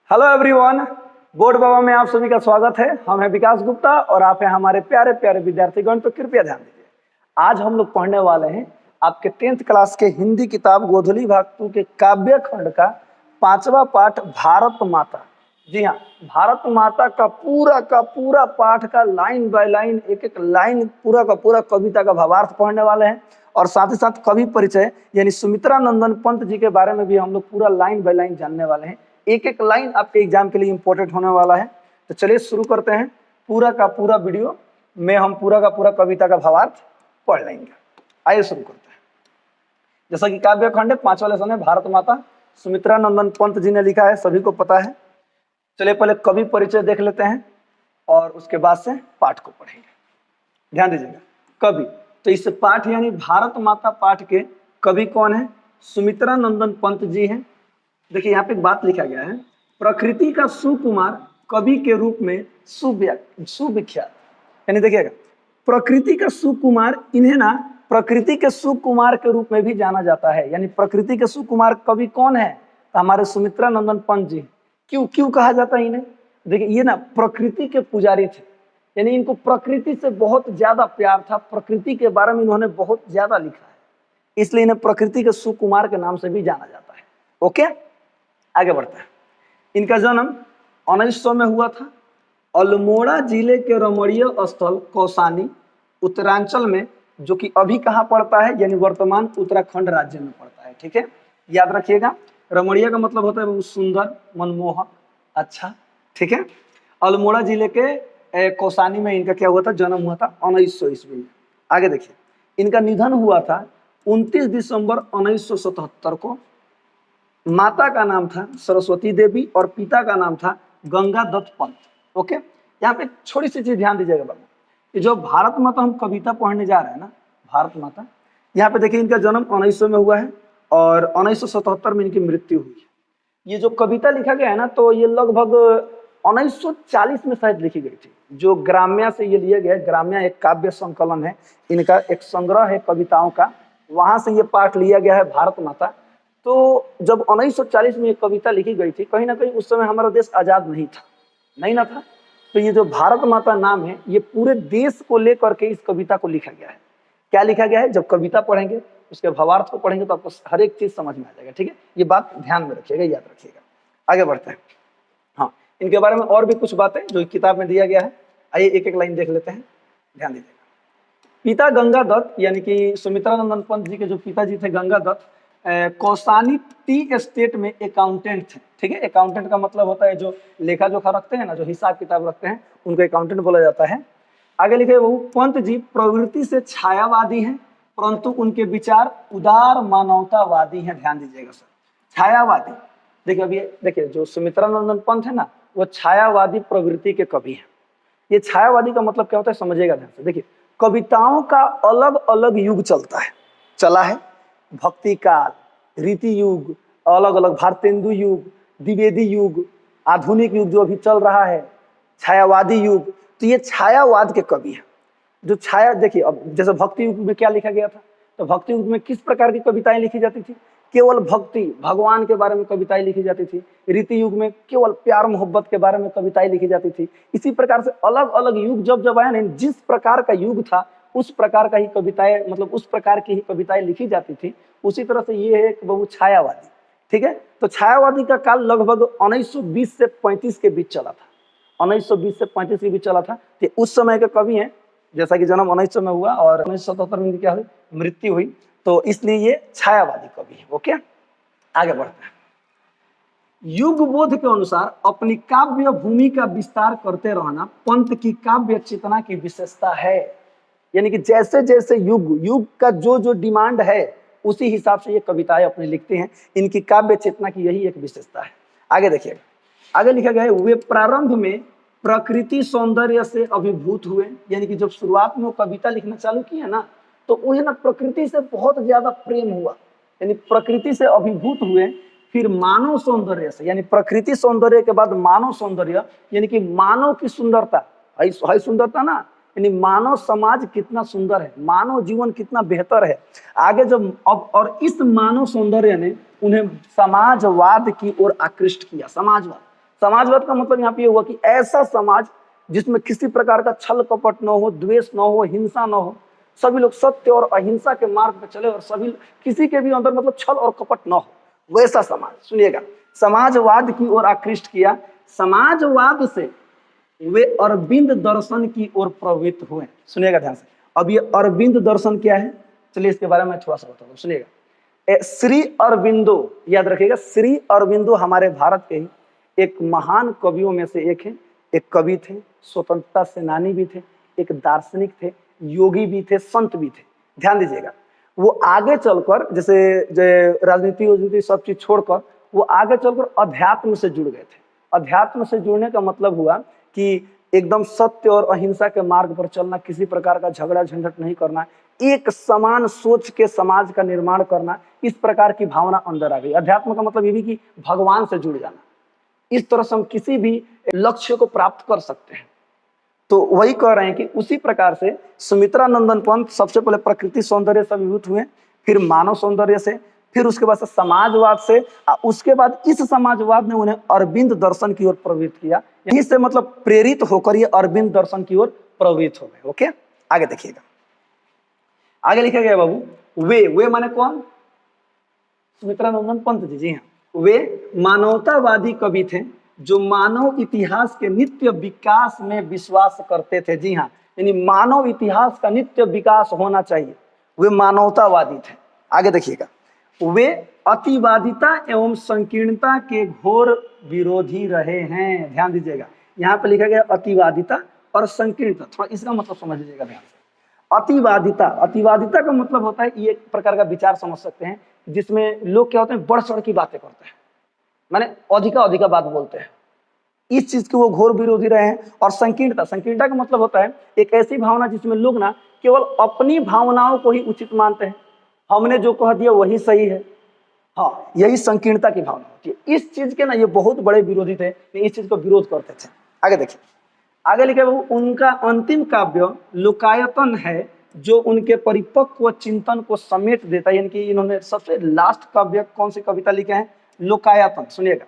Hello everyone, board बाबा में आप सभी का स्वागत है। हम हैं विकास गुप्ता और आप हैं हमारे प्यारे प्यारे विद्यार्थीगण। तो कृपया ध्यान दीजिए, आज हम लोग पढ़ने वाले हैं आपके 10th क्लास के हिंदी किताब गोधली भाग 2 के काव्य खंड का 5वां पाठ भारत माता। जी हाँ, भारत माता का पूरा पाठ का लाइन बाय लाइन, एक एक लाइन पूरा का पूरा कविता का भावार्थ पढ़ने वाले हैं और साथ ही साथ कवि परिचय यानी सुमित्रा नंदन पंत जी के बारे में भी हम लोग पूरा लाइन बाय लाइन जानने वाले हैं। एक एक लाइन आपके एग्जाम के लिए इंपॉर्टेंट होने वाला है। तो चलिए शुरू करते हैं। पूरा का पूरा वीडियो में हम पूरा का पूरा कविता का भावार्थ पढ़ लेंगे। आइए शुरू करते हैं। जैसा कि काव्य खंड है, 5वां लेसन है भारत माता, सुमित्रा नंदन पंत जी ने लिखा है, सभी को पता है। चलिए पहले कवि परिचय देख लेते हैं और उसके बाद से पाठ को पढ़ेंगे। ध्यान दीजिएगा, कवि। तो इस पाठ यानी भारत माता पाठ के कवि कौन है? सुमित्रा नंदन पंत जी हैं। देखिए यहाँ पे एक बात लिखा गया है, प्रकृति का सुकुमार कवि के रूप में सुविख्यात। यानी देखिएगा, प्रकृति का सुकुमार, इन्हें ना प्रकृति के सुकुमार के रूप में भी जाना जाता है। यानी प्रकृति के सुकुमार कवि कौन है? तो हमारे सुमित्रा नंदन पंत जी। क्यों क्यों कहा जाता है इन्हें? देखिए, ये ना प्रकृति के पुजारी थे, यानी इनको प्रकृति से बहुत ज्यादा प्यार था, प्रकृति के बारे में इन्होंने बहुत ज्यादा लिखा है, इसलिए इन्हें प्रकृति के सुकुमार के नाम से भी जाना जाता है। ओके, आगे बढ़ते हैं। इनका जन्म 1900 में हुआ था। अल्मोड़ा जिले के रमणीय स्थल कौसानी उत्तरांचल में, जो कि अभी कहाँ पड़ता है, यानी वर्तमान उत्तराखंड राज्य में पड़ता है। ठीक है, याद रखिएगा, रमणीय का मतलब होता है वो सुंदर, मनमोहक, अच्छा। ठीक है, अल्मोड़ा जिले के कौसानी में इनका क्या हुआ था? जन्म हुआ था 1900 ईस्वी में। आगे देखिए, इनका निधन हुआ था 29 दिसंबर 1977 को। माता का नाम था सरस्वती देवी और पिता का नाम था गंगा दत्त पंत। ओके, यहाँ पे छोटी सी चीज ध्यान दीजिएगा बाबू, कि जो भारत माता हम कविता पढ़ने जा रहे हैं ना, भारत माता, यहाँ पे देखिए इनका जन्म 1900 में हुआ है और 1977 में इनकी मृत्यु हुई है। ये जो कविता लिखा गया है ना, तो ये लगभग 1940 में शायद लिखी गई थी। जो ग्राम्या से ये लिया गया है, ग्राम्या एक काव्य संकलन है, इनका एक संग्रह है कविताओं का, वहां से ये पाठ लिया गया है भारत माता। तो जब 1940 में ये कविता लिखी गई थी, कहीं ना कहीं उस समय हमारा देश आजाद नहीं ना था। तो ये जो भारत माता नाम है, ये पूरे देश को लेकर के इस कविता को लिखा गया है। क्या लिखा गया है? जब कविता पढ़ेंगे, उसके भावार्थ को पढ़ेंगे, तो आपको हर एक चीज समझ में आ जाएगा। ठीक है, ये बात ध्यान में रखिएगा, याद रखिएगा। आगे बढ़ते हैं। हाँ, इनके बारे में और भी कुछ बातें जो किताब में दिया गया है, आइए एक एक लाइन देख लेते हैं, ध्यान दीजिएगा। पिता गंगा दत्त, यानी कि सुमित्रा नंदन पंत जी के जो पिताजी थे गंगा दत्त, कौसानी टी एस्टेट में अकाउंटेंट थे। ठीक है, अकाउंटेंट का मतलब होता है जो लेखा जोखा रखते हैं ना, जो हिसाब किताब रखते हैं, उनको अकाउंटेंट बोला जाता है। आगे लिखे, वो पंत जी प्रवृत्ति से छायावादी हैं, परंतु उनके विचार उदार मानवतावादी हैं। ध्यान दीजिएगा सर, छायावादी। देखिए अभी देखिए, जो सुमित्रा नंदन पंत है ना, वो छायावादी प्रवृत्ति के कवि हैं। ये छायावादी का मतलब क्या होता है, समझिएगा ध्यान से। देखिए, कविताओं का अलग अलग युग चला है, भक्ति काल, रीति युग, अलग अलग भारतेंदु युग, द्विवेदी युग, आधुनिक युग जो अभी चल रहा है, छायावादी युग। तो ये छायावाद के कवि हैं। जो छाया, देखिए अब जैसे भक्ति युग में क्या लिखा गया था, तो भक्ति युग में किस प्रकार की कविताएं लिखी जाती थी? केवल भक्ति, भगवान के बारे में कविताएं लिखी जाती थी। रीति युग में केवल प्यार मोहब्बत के बारे में कविताएं लिखी जाती थी। इसी प्रकार से अलग अलग युग जब आया ना, जिस प्रकार का युग था उस प्रकार का ही कविताएं, मतलब उस प्रकार की ही कविताएं लिखी जाती थी। उसी तरह से ये है कि वो छायावादी। ठीक है, तो छायावादी का काल लगभग 1920 से 35 के बीच चला था। 1920 से 35 के बीच चला था। तो उस समय के कवि हैं, जैसा कि जन्म 1900 में हुआ और 1977 में क्या हुई? मृत्यु हुई। तो इसलिए ये छायावादी कवि है। ओके, आगे बढ़ते हैं। युग बोध के अनुसार अपनी काव्य भूमि का विस्तार करते रहना पंत की काव्य चेतना की विशेषता है। यानी कि जैसे जैसे युग का जो डिमांड है, उसी हिसाब से ये कविताएं अपने लिखते हैं। इनकी काव्य चेतना की यही एक विशेषता है। आगे देखिएगा, आगे लिखा गया है, वे प्रारंभ में प्रकृति सौंदर्य से अभिभूत हुए। यानी कि जब शुरुआत में वो कविता लिखना चालू किए ना, तो उन्हें ना प्रकृति से बहुत ज्यादा प्रेम हुआ, यानी प्रकृति से अभिभूत हुए। फिर मानव सौंदर्य से, यानी प्रकृति सौंदर्य के बाद मानव सौंदर्य, यानी कि मानव की सुंदरता है सुंदरता ना, यानी मानव समाज कितना सुंदर है, मानव जीवन कितना बेहतर है। आगे जब अब और इस मानव सौंदर्य ने उन्हें समाजवाद की ओर आकृष्ट किया। समाजवाद, समाजवाद का मतलब यहाँ पे ये हुआ कि ऐसा समाज जिसमें किसी प्रकार का छल कपट न हो, द्वेष न हो, हिंसा न हो, सभी लोग सत्य और अहिंसा के मार्ग पर चले और सभी किसी के भी अंदर मतलब छल और कपट न हो, वैसा समाज। सुनिएगा, समाजवाद की ओर आकृष्ट किया। समाजवाद से वे अरविंद दर्शन की ओर प्रवृत्त हुए। सुनिएगा ध्यान से। अब ये अरविंद दर्शन क्या है, चलिए इसके बारे में थोड़ा सा बताता हूँ, सुनिएगा। श्री अरविंदो, याद रखिएगा, श्री अरविंदो हमारे भारत के ही एक महान कवियों में से एक है। एक कवि थे, स्वतंत्रता सेनानी भी थे, एक दार्शनिक थे, योगी भी थे, संत भी थे। ध्यान दीजिएगा, वो आगे चलकर जैसे राजनीति सब चीज छोड़कर वो आगे चलकर अध्यात्म से जुड़ गए थे। अध्यात्म से जुड़ने का मतलब हुआ कि एकदम सत्य और अहिंसा के मार्ग पर चलना, किसी प्रकार का झगड़ा झंझट नहीं करना, एक समान सोच के समाज का निर्माण करना, इस प्रकार की भावना अंदर आ गई। अध्यात्म का मतलब ये भी कि भगवान से जुड़ जाना। इस तरह से हम किसी भी लक्ष्य को प्राप्त कर सकते हैं। तो वही कह रहे हैं कि उसी प्रकार से सुमित्रा नंदन पंत सबसे पहले प्रकृति सौंदर्य से अभिभूत हुए, फिर मानव सौंदर्य से, फिर उसके बाद से समाजवाद से, उसके बाद इस समाजवाद ने उन्हें अरविंद दर्शन की ओर प्रवृत्त किया। यहीं से मतलब प्रेरित होकर ये अरविंद दर्शन की ओर प्रवृत्त हो गए। ओके, आगे देखिएगा, आगे लिखा गया बाबू, वे माने कौन? सुमित्रा नंदन पंत जी। जी हाँ, वे मानवतावादी कवि थे जो मानव इतिहास के नित्य विकास में विश्वास करते थे। जी हाँ, यानी मानव इतिहास का नित्य विकास होना चाहिए, वे मानवतावादी थे। आगे देखिएगा, वे अतिवादिता एवं संकीर्णता के घोर विरोधी रहे हैं। ध्यान दीजिएगा, यहाँ पे लिखा गया अतिवादिता और संकीर्णता, थोड़ा इसका मतलब समझ लीजिएगा ध्यान से। अतिवादिता का मतलब होता है, ये एक प्रकार का विचार समझ सकते हैं जिसमें लोग क्या होते हैं, बढ़ चढ़ की बातें करते हैं, माने अधिका बात बोलते हैं, इस चीज के वो घोर विरोधी रहे हैं। और संकीर्णता का मतलब होता है एक ऐसी भावना जिसमें लोग ना केवल अपनी भावनाओं को ही उचित मानते हैं, हमने जो कह दिया वही सही है। हाँ, यही संकीर्णता की भावना होती है। इस चीज के ना ये बहुत बड़े विरोधी थे, इस चीज को विरोध करते थे। आगे देखिए, आगे लिखे उनका अंतिम काव्य लोकायतन है जो उनके परिपक्व चिंतन को समेट देता है। यानी कि इन्होंने सबसे लास्ट काव्य कौन सी कविता लिखे हैं? लोकायतन। सुनिएगा,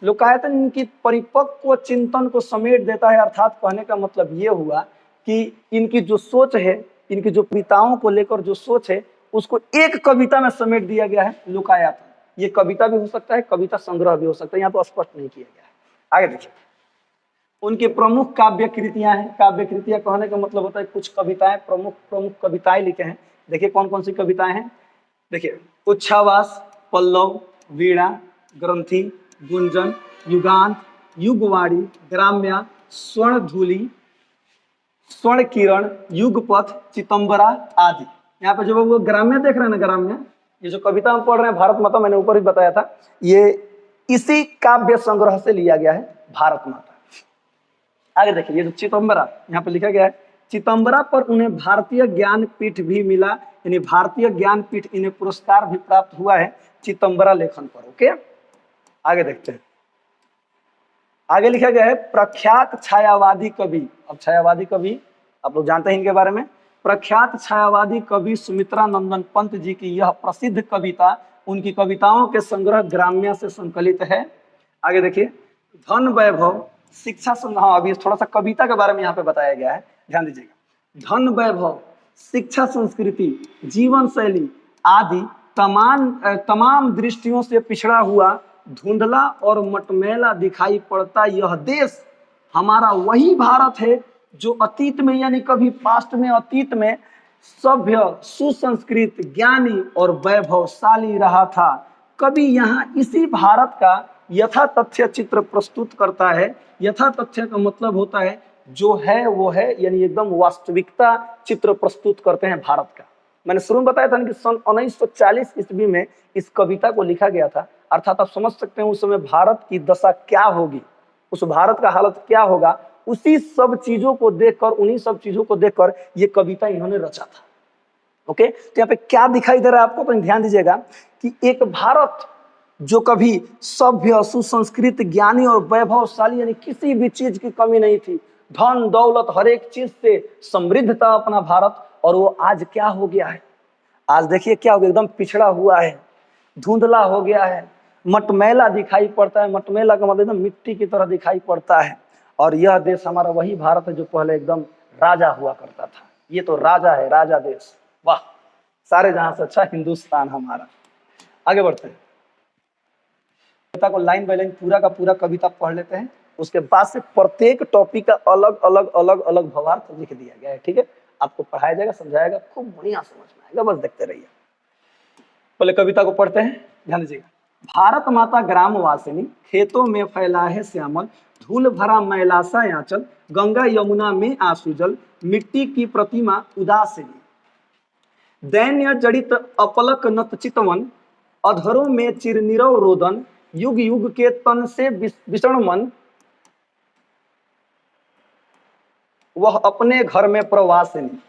लोकायतन इनकी परिपक्व चिंतन को समेट देता है। अर्थात कहने का मतलब ये हुआ कि इनकी जो सोच है, इनकी जो कविताओं को लेकर जो सोच है, उसको एक कविता में समेट दिया गया है, लोकायतन। ये कविता भी हो सकता है, कविता संग्रह भी हो सकता है, यहाँ तो स्पष्ट नहीं किया गया है। आगे देखिए, उनके प्रमुख काव्य कृतियां हैं। काव्य कृतियां कहने का मतलब होता है कुछ कविताएं, प्रमुख कविताएं लिखे हैं। देखिए कौन कौन सी कविताएं हैं। देखिए, उच्छ्वास, पल्लव, वीणा, ग्रंथि, गुंजन, युगांत, युगवाणी, ग्राम्या, स्वर्णधूलि, स्वर्ण किरण, युगपथ, चितंबरा आदि। यहाँ पे जो वो ग्राम्य देख रहे हैं ना, ग्राम्य, ये जो कविता हम पढ़ रहे हैं भारत माता, मैंने ऊपर भी बताया था, ये इसी काव्य संग्रह से लिया गया है, भारत माता। आगे देखिए, ये जो चितंबरा यहाँ पे लिखा गया है, चितंबरा पर उन्हें भारतीय ज्ञानपीठ भी मिला, यानी भारतीय ज्ञानपीठ इन्हें पुरस्कार भी प्राप्त हुआ है चितंबरा लेखन पर। ओके, आगे देखते हैं। आगे लिखा गया है प्रख्यात छायावादी कवि। अब छायावादी कवि आप लोग जानते हैं इनके बारे में। प्रख्यात छायावादी कवि सुमित्रा नंदन पंत जी की यह प्रसिद्ध कविता उनकी कविताओं के संग्रह ग्राम्या से संकलित है। आगे देखिए, धन वैभव, शिक्षा, हाँ अभी थोड़ा सा कविता के बारे में यहाँ पे बताया गया है, ध्यान दीजिएगा। धन वैभव, शिक्षा, संस्कृति, जीवन शैली आदि तमाम दृष्टियों से पिछड़ा हुआ, धुंधला और मटमैला दिखाई पड़ता यह देश हमारा वही भारत है जो अतीत में, यानी कभी पास्ट में, अतीत में सभ्य, सुसंस्कृत, ज्ञानी और वैभवशाली रहा था। कभी यहाँ इसी भारत का यथा तथ्य चित्र प्रस्तुत करता है। यथा तथ्य का मतलब होता है जो है वो है, यानी एकदम वास्तविकता चित्र प्रस्तुत करते हैं भारत का। मैंने शुरू में बताया था कि सन 1940 ईस्वी में इस कविता को लिखा गया था। अर्थात आप समझ सकते हैं उस समय भारत की दशा क्या होगी, उस भारत का हालत क्या होगा। उसी सब चीजों को देखकर, उन्हीं सब चीजों को देखकर ये कविता इन्होंने रचा था। ओके, तो यहाँ पे क्या दिखाई दे रहा है आपको, तो ध्यान दीजिएगा कि एक भारत जो कभी सभ्य, सुसंस्कृत, ज्ञानी और वैभवशाली, यानी किसी भी चीज की कमी नहीं थी, धन दौलत हर एक चीज से समृद्ध था अपना भारत, और वो आज क्या हो गया है। आज देखिए क्या हो गया, एकदम पिछड़ा हुआ है, धुंधला हो गया है, मटमैला दिखाई पड़ता है। मटमैला का मतलब एकदम मिट्टी की तरह दिखाई पड़ता है। और यह देश हमारा वही भारत है जो पहले एकदम राजा हुआ करता था। ये तो राजा है, राजा देश। वाह, सारे जहां से अच्छा हिंदुस्तान हमारा। आगे बढ़ते हैं, कविता को लाइन बाय लाइन पूरा का पूरा कविता पढ़ लेते हैं। उसके बाद से प्रत्येक टॉपिक का अलग अलग अलग अलग भावार्थ लिख दिया गया है। ठीक है, आपको पढ़ाया जाएगा, समझाएगा, खूब बढ़िया समझ में आएगा, बस देखते रहिए। पहले कविता को पढ़ते हैं, ध्यान दीजिएगा। भारत माता ग्राम वासिनी, खेतों में फैला है श्यामल, धूल भरा मैलासा आंचल, गंगा यमुना में आंसू जल, मिट्टी की प्रतिमा उदासिनी, दैन्य जड़ित अपलक नत चितवन, अधरों में चिरनिरव रोदन, युग युग के तन से विषण मन, वह अपने घर में प्रवासिनी।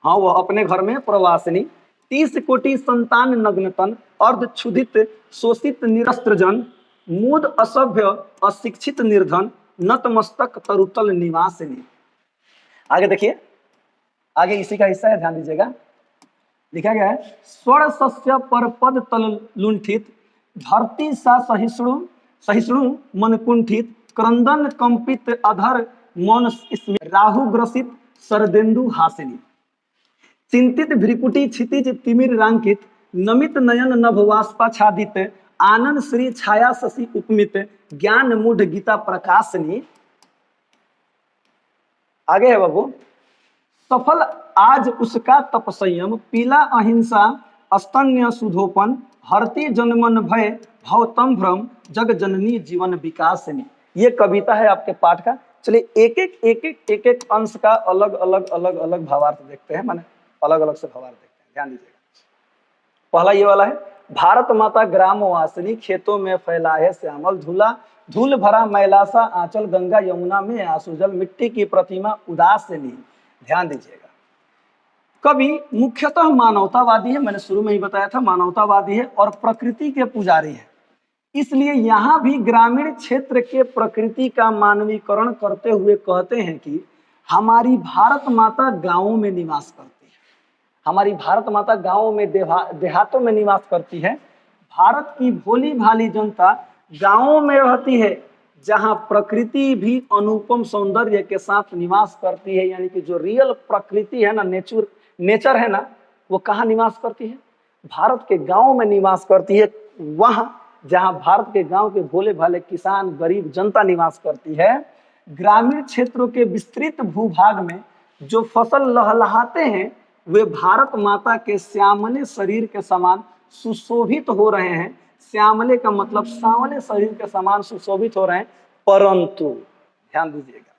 हाँ, वह अपने घर में प्रवासिनी, 30 कोटि संतान नग्न तन, अर्ध क्षुधित शोषित निरस्त्र जन, मूद असभ्य अशिक्षित निर्धन, नतमस्तक तरुतल निवासिनी। आगे देखिए, आगे इसी का हिस्सा है, ध्यान दीजिएगा। लिखा गया है, स्वर सस्य पर पद तल लुंठित, धरती सा सहिष्णु सहिष्णु मन कुंठित, क्रंदन कंपित अधर मौन इसमें, राहु ग्रसित शरदेन्दु हासिनी, चिंतित भ्रिकुटी क्षितिज तिमिर रांकित, नमित नयन नभवास्पाच्छादित, आनंद श्री छाया शशि उपमित, ज्ञान मूढ़ गीता प्रकाशनी। आगे है बाबू, सफल आज उसका तप संयम, पीला अहिंसा स्तन्य सुधोपन, हरती जनमन भय भवतम भ्रम, जग जननी जीवन विकासनी। ये कविता है आपके पाठ का। चलिए एक एक अंश का अलग अलग अलग अलग भावार्थ देखते हैं, माने अलग अलग से भावार्थ देखते हैं, ध्यान दीजिएगा। पहला ये वाला है, भारत माता ग्राम वासिनी, खेतों में फैला है श्यामल, धूल भरा मैलासा आंचल, गंगा यमुना में आंसू जल, मिट्टी की प्रतिमा उदासिनी। ध्यान दीजिएगा, कवि मुख्यतः मानवतावादी है, मैंने शुरू में ही बताया था, मानवतावादी है और प्रकृति के पुजारी है। इसलिए यहाँ भी ग्रामीण क्षेत्र के प्रकृति का मानवीकरण करते हुए कहते हैं कि हमारी भारत माता गांवों में निवास करती है। हमारी भारत माता गांवों में देहातों में निवास करती है। भारत की भोली भाली जनता गांवों में रहती है, जहां प्रकृति भी अनुपम सौंदर्य के साथ निवास करती है। यानी कि जो रियल प्रकृति है ना, नेचर है ना, वो कहाँ निवास करती है? भारत के गांव में निवास करती है। वहां जहां भारत के गांव के भोले भाले किसान गरीब जनता निवास करती है, ग्रामीण क्षेत्रों के विस्तृत भूभाग में जो फसल लहलहाते हैं वे भारत माता के श्यामले शरीर के समान सुशोभित हो रहे हैं। श्यामले का मतलब सांवले शरीर के समान सुशोभित हो रहे हैं। परंतु ध्यान दीजिएगा,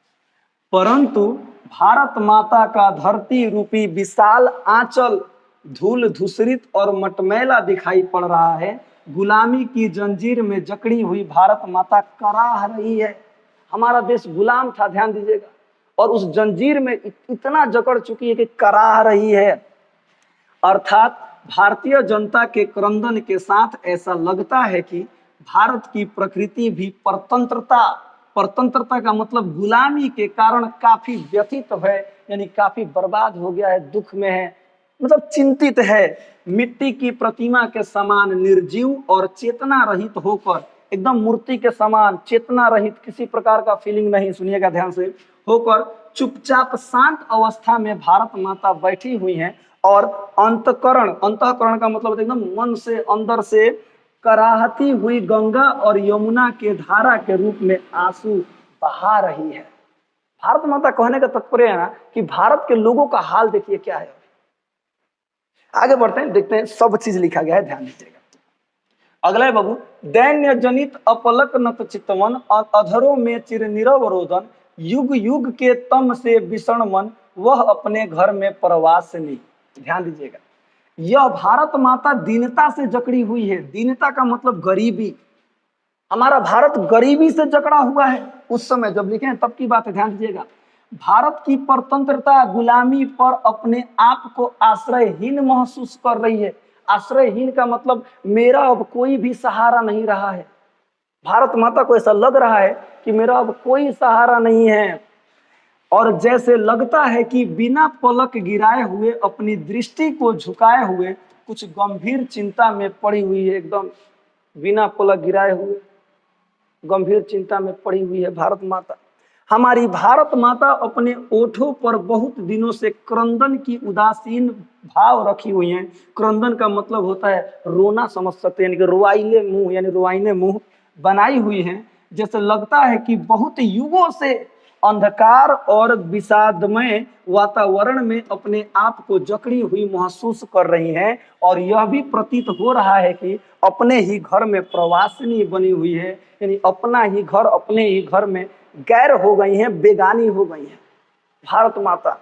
परंतु भारत माता का धरती रूपी विशाल आंचल धूल धूसरित और मटमैला दिखाई पड़ रहा है। गुलामी की जंजीर में जकड़ी हुई भारत माता कराह रही है। हमारा देश गुलाम था, ध्यान दीजिएगा, और उस जंजीर में इतना जकड़ चुकी है कि कराह रही है। अर्थात भारतीय जनता के क्रंदन के साथ ऐसा लगता है कि भारत की प्रकृति भी परतंत्रता का मतलब गुलामी के कारण काफी व्यथित है, यानी काफी बर्बाद हो गया है, दुख में है, मतलब चिंतित है। मिट्टी की प्रतिमा के समान निर्जीव और चेतना रहित होकर, एकदम मूर्ति के समान चेतना रहित, किसी प्रकार का फीलिंग नहीं, सुनिएगा ध्यान से, होकर चुपचाप शांत अवस्था में भारत माता बैठी हुई हैं और अंतःकरण का मतलब एकदम मन से अंदर से कराहती हुई गंगा और यमुना के धारा के रूप में आंसू बहा रही है। भारत माता कहने का तात्पर्य है ना कि भारत के लोगों का हाल देखिए क्या है। आगे बढ़ते हैं, देखते हैं, सब चीज लिखा गया है, ध्यान दीजिएगा। अगला है बाबू, दैन्य जनित अपलक नत चितवन, अधरों में चिरनिरव रोदन, युग युग के तम से विषण मन, वह अपने घर में प्रवासिनी। ध्यान दीजिएगा, यह भारत माता दीनता से जकड़ी हुई है। दीनता का मतलब गरीबी। हमारा भारत गरीबी से जकड़ा हुआ है। उस समय जब लिखे हैं तब की बात है, ध्यान दीजिएगा। भारत की परतंत्रता गुलामी पर अपने आप को आश्रयहीन महसूस कर रही है। आश्रयहीन का मतलब मेरा अब कोई भी सहारा नहीं रहा है। भारत माता को ऐसा लग रहा है कि मेरा अब कोई सहारा नहीं है, और जैसे लगता है कि बिना पलक गिराए हुए, अपनी दृष्टि को झुकाए हुए कुछ गंभीर चिंता में पड़ी हुई है, एकदम बिना पलक गिराए हुए गंभीर चिंता में पड़ी हुई है भारत माता। हमारी भारत माता अपने ओठों पर बहुत दिनों से क्रंदन की उदासीन भाव रखी हुई हैं। क्रंदन का मतलब होता है रोना, समझ सकते हैं, यानी कि रुआइले मुंह, यानी रुआइने मुंह बनाई हुई हैं। जैसे लगता है कि बहुत युगों से अंधकार और विषादमय वातावरण में अपने आप को जकड़ी हुई महसूस कर रही हैं, और यह भी प्रतीत हो रहा है कि अपने ही घर में प्रवासिनी बनी हुई है, यानी अपना ही घर अपने ही घर में गैर हो गई हैं, बेगानी हो गई हैं भारत माता।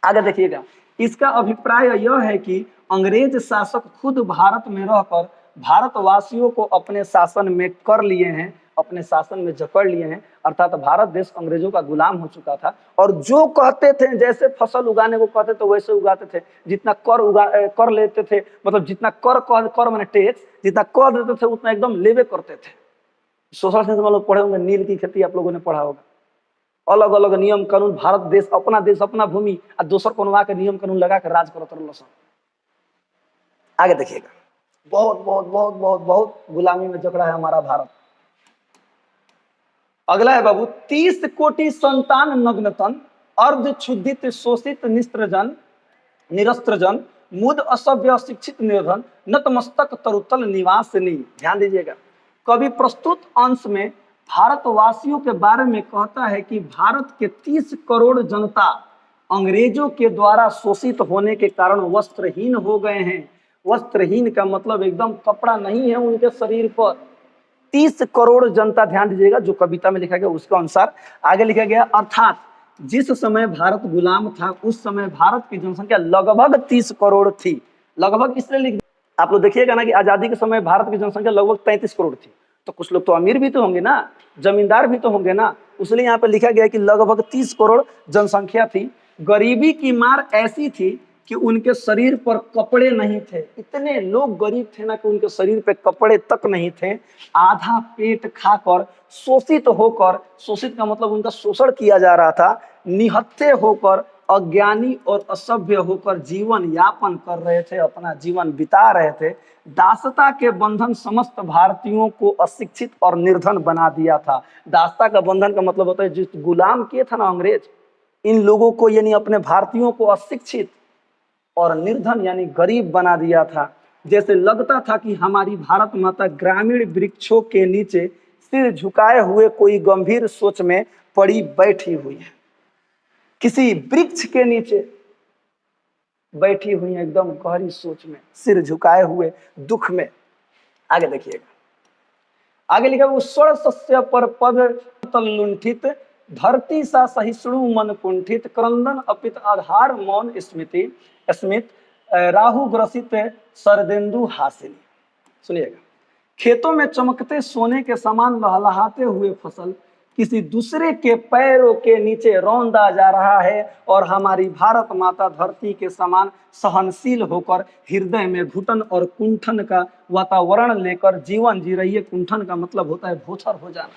आगे देखिएगा, इसका अभिप्राय यह है कि अंग्रेज शासक खुद भारत में रहकर भारतवासियों को अपने शासन में कर लिए हैं, अपने शासन में जकड़ लिए हैं। अर्थात भारत देश अंग्रेजों का गुलाम हो चुका था, और जो कहते थे, जैसे फसल उगाने को कहते थे वैसे उगाते थे। जितना कर लेते थे, मतलब जितना कर माने टैक्स, जितना कर देते थे उतना एकदम लेवे करते थे। सोशल साइंस में लोग पढ़े होंगे, नील की खेती आप लोगों ने पढ़ा होगा। अलग अलग नियम कानून, भारत देश अपना भूमि आ दोसर कोनो के नियम कानून लगा के राज करत रहल। आगे देखिएगा, बहुत बहुत बहुत बहुत बहुत गुलामी में जकड़ा है हमारा भारत। अगला है बाबू, 30 कोटि संतान नग्न तन, अर्ध क्षुधित शोषित निरस्त्र जन, मुद असभ्य अशिक्षित निर्धन, नतमस्तक तरुतल निवासिनी। ध्यान दीजिएगा, कवि प्रस्तुत अंश में भारतवासियों के बारे में कहता है कि भारत के 30 करोड़ जनता अंग्रेजों के द्वारा शोषित होने के कारण वस्त्रहीन हो गए हैं। वस्त्रहीन का मतलब एकदम कपड़ा नहीं है उनके शरीर पर। 30 करोड़ जनता, ध्यान दीजिएगा, जो कविता में लिखा गया उसके अनुसार आगे लिखा गया, अर्थात जिस समय भारत गुलाम था उस समय भारत की जनसंख्या लगभग 30 करोड़ थी। लगभग इसलिए लिख, आप लोग देखिएगा ना कि आजादी के समय भारत की जनसंख्या लगभग 35 करोड़ थी। तो कुछ लोग तो अमीर भी तो होंगे ना, जमींदार भी तो होंगे ना, इसलिए यहाँ पे लिखा गया कि लगभग 30 करोड़ जनसंख्या थी। गरीबी की मार ऐसी थी कि उनके शरीर पर कपड़े नहीं थे। इतने लोग गरीब थे ना कि उनके शरीर पे कपड़े तक नहीं थे। आधा पेट खाकर, शोषित होकर, शोषित का मतलब उनका शोषण किया जा रहा था, निहत्थे होकर, अज्ञानी और असभ्य होकर जीवन यापन कर रहे थे, अपना जीवन बिता रहे थे। दासता के बंधन समस्त भारतीयों को अशिक्षित और निर्धन बना दिया था। दासता का बंधन का मतलब होता है जिस गुलाम किए था ना अंग्रेज, इन लोगों को यानी अपने भारतीयों को अशिक्षित और निर्धन यानी गरीब बना दिया था। जैसे लगता था कि हमारी भारत माता ग्रामीण वृक्षों के नीचे सिर झुकाए हुए कोई गंभीर सोच में पड़ी बैठी हुई है, किसी वृक्ष के नीचे बैठी हुई है, एकदम गहरी सोच में, सिर झुकाए हुए, दुख में। आगे देखिएगा, आगे लिखा, स्वर्ण सस्य पर पद तल लुंठित, धरती सा सहिष्णु मन कुंठित, क्रंदन अपित आधार मौन स्मृति स्मित, राहु ग्रसित सरदेंदु हासिनी। सुनिएगा, खेतों में चमकते सोने के समान लहलहाते हुए फसल किसी दूसरे के पैरों के नीचे रौंदा जा रहा है, और हमारी भारत माता धरती के समान सहनशील होकर हृदय में घुटन और कुंठन का वातावरण लेकर जीवन जी रही है। कुंठन का मतलब होता है भोथर हो जाना।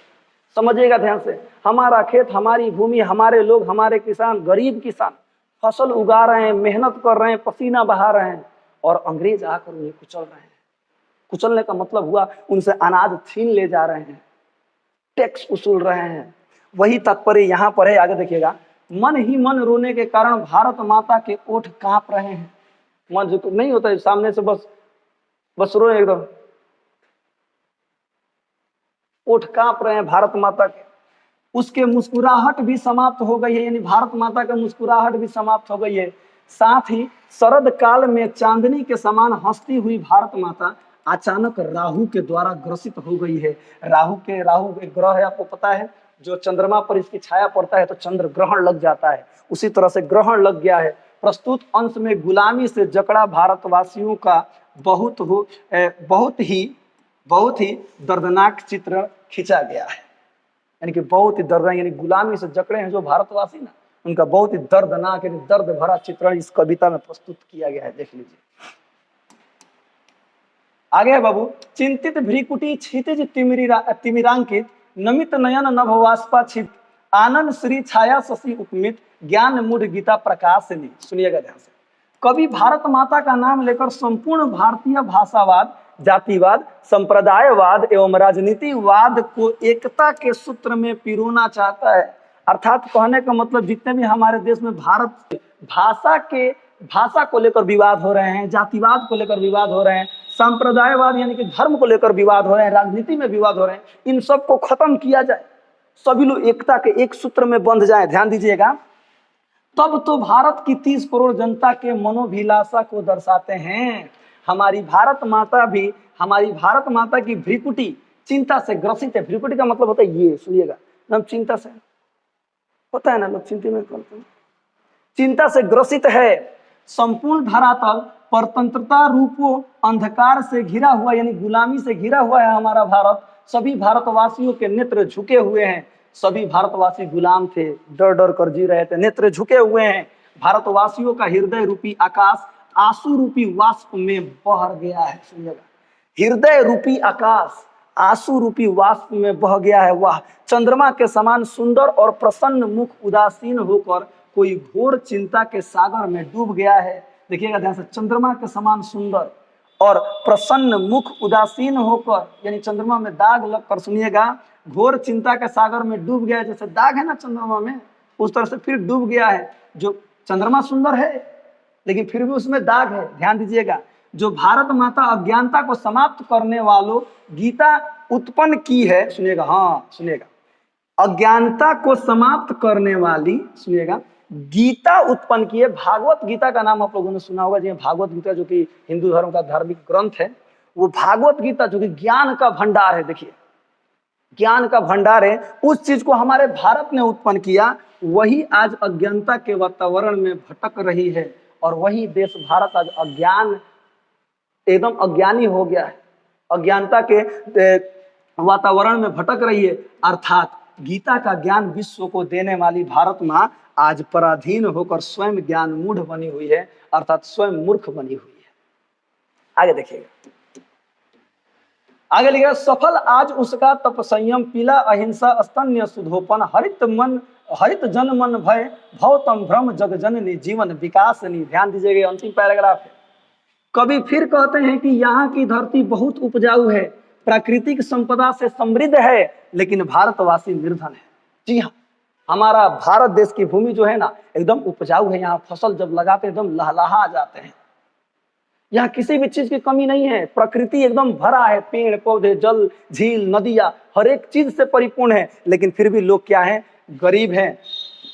समझिएगा ध्यान से, हमारा खेत, हमारी भूमि, हमारे लोग, हमारे किसान, गरीब किसान फसल उगा रहे हैं, मेहनत कर रहे हैं, पसीना बहा रहे हैं, और अंग्रेज आकर उन्हें कुचल रहे हैं। कुचलने का मतलब हुआ उनसे अनाज छीन ले जा रहे हैं, टैक्स वसूल रहे हैं। वही तात्पर्य यहाँ पर है। आगे देखिएगा, मन ही मन रोने के कारण भारत माता के ओठ कांप रहे हैं। मन जो तो नहीं होता है सामने से बस रोए, एकदम ओठ कांप रहे हैं भारत माता के। उसके मुस्कुराहट भी समाप्त हो गई है, यानी भारत माता का मुस्कुराहट भी समाप्त हो गई है। साथ ही शरद काल में चांदनी के समान हंसती हुई भारत माता अचानक राहु के द्वारा ग्रसित हो गई है। राहु एक ग्रह है, आपको पता है, जो चंद्रमा पर इसकी छाया पड़ता है तो चंद्र ग्रहण लग जाता है, उसी तरह से ग्रहण लग गया है। प्रस्तुत अंश में गुलामी से जकड़ा भारतवासियों का बहुत ही दर्दनाक चित्र खींचा गया है। यानी कि बहुत ही दर्दनाक, यानी गुलामी से जकड़े हैं जो भारतवासी ना, उनका बहुत ही दर्दनाक यानी दर्द भरा चित्रण इस कविता में प्रस्तुत किया गया है। देख लीजिए, आगे है बाबू, चिंतित भ्रिकुटी क्षितिज तिमिरांकित, नमित नयन नभवास्पा छित, आनंद श्री छाया शशि उपमित, ज्ञान मूढ़ गीता प्रकाशिनी। सुनिएगा ध्यान से, कभी भारत माता का नाम लेकर संपूर्ण भारतीय भाषावाद, जातिवाद, संप्रदायवाद एवं राजनीतिवाद को एकता के सूत्र में पिरोना चाहता है। अर्थात कहने का मतलब जितने भी हमारे देश में भारत भाषा को लेकर विवाद हो रहे हैं, जातिवाद को लेकर विवाद हो रहे हैं, संप्रदायवाद यानी कि धर्म को लेकर विवाद हो रहे हैं, राजनीति में विवाद हो रहे हैं, इन सब को खत्म किया जाए, सभी लोग एकता के एक सूत्र में बंध जाए। ध्यान दीजिएगा, तब तो भारत की 30 करोड़ जनता के मनोभिलाषा को दर्शाते हैं। हमारी भारत माता की भ्रिकुटी चिंता से ग्रसित है। भ्रिकुटी का मतलब होता है ये, सुनिएगा, हम चिंता से होता है ना, लोग चिंता में करते हैं, चिंता से ग्रसित है। संपूर्ण धरातल परतंत्रता रूपो अंधकार से घिरा हुआ यानी गुलामी से घिरा हुआ है हमारा भारत। सभी भारतवासियों के नेत्र झुके हुए हैं। सभी भारतवासी गुलाम थे, डर डर कर जी रहे थे, नेत्र झुके हुए हैं। भारतवासियों का हृदय रूपी आकाश आंसू रूपी वाष्प में बह गया है। सुनिएगा, हृदय रूपी आकाश आंसू रूपी वाष्प में बह गया है। वह चंद्रमा के समान सुंदर और प्रसन्न मुख उदासीन होकर कोई घोर चिंता के सागर में डूब गया है। देखिएगा ध्यान से, चंद्रमा के समान सुंदर और प्रसन्न मुख उदासीन होकर, यानी चंद्रमा में दाग लगकर, सुनिएगा, घोर चिंता के सागर में डूब गया है। जैसे दाग है ना चंद्रमा में, उस तरह से फिर डूब गया है। जो चंद्रमा सुंदर है लेकिन फिर भी उसमें दाग है। ध्यान दीजिएगा, जो भारत माता अज्ञानता को समाप्त करने वालों गीता उत्पन्न की है। सुनिएगा, हाँ सुनिएगा, अज्ञानता को समाप्त करने वाली, सुनिएगा, गीता उत्पन्न की है। भागवत गीता का नाम आप लोगों ने सुना होगा जी। भागवत गीता जो कि हिंदू धर्म का धार्मिक ग्रंथ है, वो भागवत गीता जो कि ज्ञान का भंडार है। देखिए, ज्ञान का भंडार है। उस चीज को हमारे भारत ने उत्पन्न किया, वही आज अज्ञानता के वातावरण में भटक रही है। और वही देश भारत आज एकदम अज्ञानी हो गया है, अज्ञानता के वातावरण में भटक रही है। अर्थात गीता का ज्ञान विश्व को देने वाली भारत माँ आज पराधीन होकर स्वयं ज्ञान मूढ़ बनी हुई है, अर्थात स्वयं मूर्ख बनी हुई है। आगे देखिएगा, आगे लिखा, सफल आज उसका तप संयम, पीला अहिंसा स्तन्य सुधोपन, हरित जन मन भय, भवतम भ्रम जग जननी जीवन विकासनी। ध्यान दीजिएगा, अंतिम पैराग्राफ है। कभी फिर कहते हैं कि यहाँ की धरती बहुत उपजाऊ है, प्राकृतिक संपदा से समृद्ध है, लेकिन भारतवासी निर्धन है। जी हाँ, हमारा भारत देश की भूमि जो है ना, एकदम उपजाऊ है। यहाँ फसल जब लगाते हैं एकदम लहलहा जाते हैं। यहाँ किसी भी चीज की कमी नहीं है, प्रकृति एकदम भरा है, पेड़ पौधे, जल, झील, नदियां, हर एक चीज से परिपूर्ण है। लेकिन फिर भी लोग क्या हैं, गरीब हैं।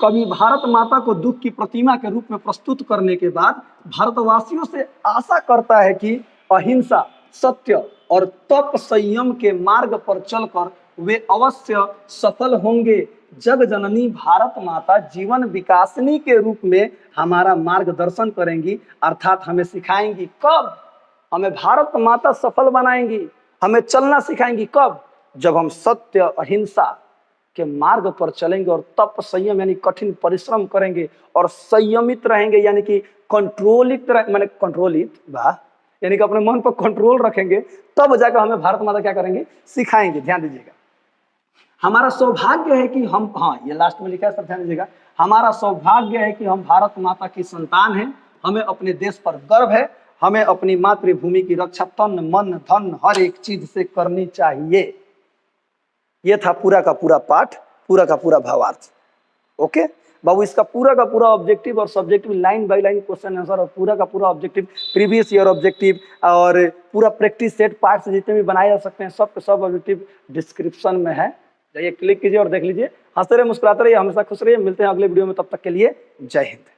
कभी भारत माता को दुख की प्रतिमा के रूप में प्रस्तुत करने के बाद भारतवासियों से आशा करता है कि अहिंसा, सत्य और तप संयम के मार्ग पर चलकर वे अवश्य सफल होंगे। जग जननी भारत माता जीवन विकासनी के रूप में हमारा मार्गदर्शन करेंगी, अर्थात हमें सिखाएंगी। कब? हमें भारत माता सफल बनाएंगी, हमें चलना सिखाएंगी। कब? जब हम सत्य अहिंसा के मार्ग पर चलेंगे और तप संयम यानी कठिन परिश्रम करेंगे और संयमित रहेंगे, यानी कि कंट्रोलित यानी कि अपने मन पर कंट्रोल रखेंगे, तब जाकर हमें भारत माता क्या करेंगे, सिखाएंगे। ध्यान दीजिएगा, हमारा सौभाग्य है कि हम, हाँ ये लास्ट में लिखा है, सब ध्यान दीजिएगा, हमारा सौभाग्य है कि हम भारत माता की संतान हैं। हमें अपने देश पर गर्व है। हमें अपनी मातृभूमि की रक्षा तन मन धन हर एक चीज से करनी चाहिए। ये था पूरा का पूरा पाठ, पूरा का पूरा भावार्थ। ओके बाबू, इसका पूरा का पूरा ऑब्जेक्टिव और subjective line by line question answer और पूरा का पूरा ऑब्जेक्टिव, प्रीवियस ईयर ऑब्जेक्टिव और पूरा प्रैक्टिस सेट पार्ट से जितने भी बनाए जा सकते हैं, सब के सब ऑब्जेक्टिव डिस्क्रिप्शन में है। जाइए क्लिक कीजिए और देख लीजिए। हंसते रहिए, मुस्कुराते रहिए, हमेशा खुश रहिए। मिलते हैं अगले वीडियो में, तब तक के लिए जय हिंद।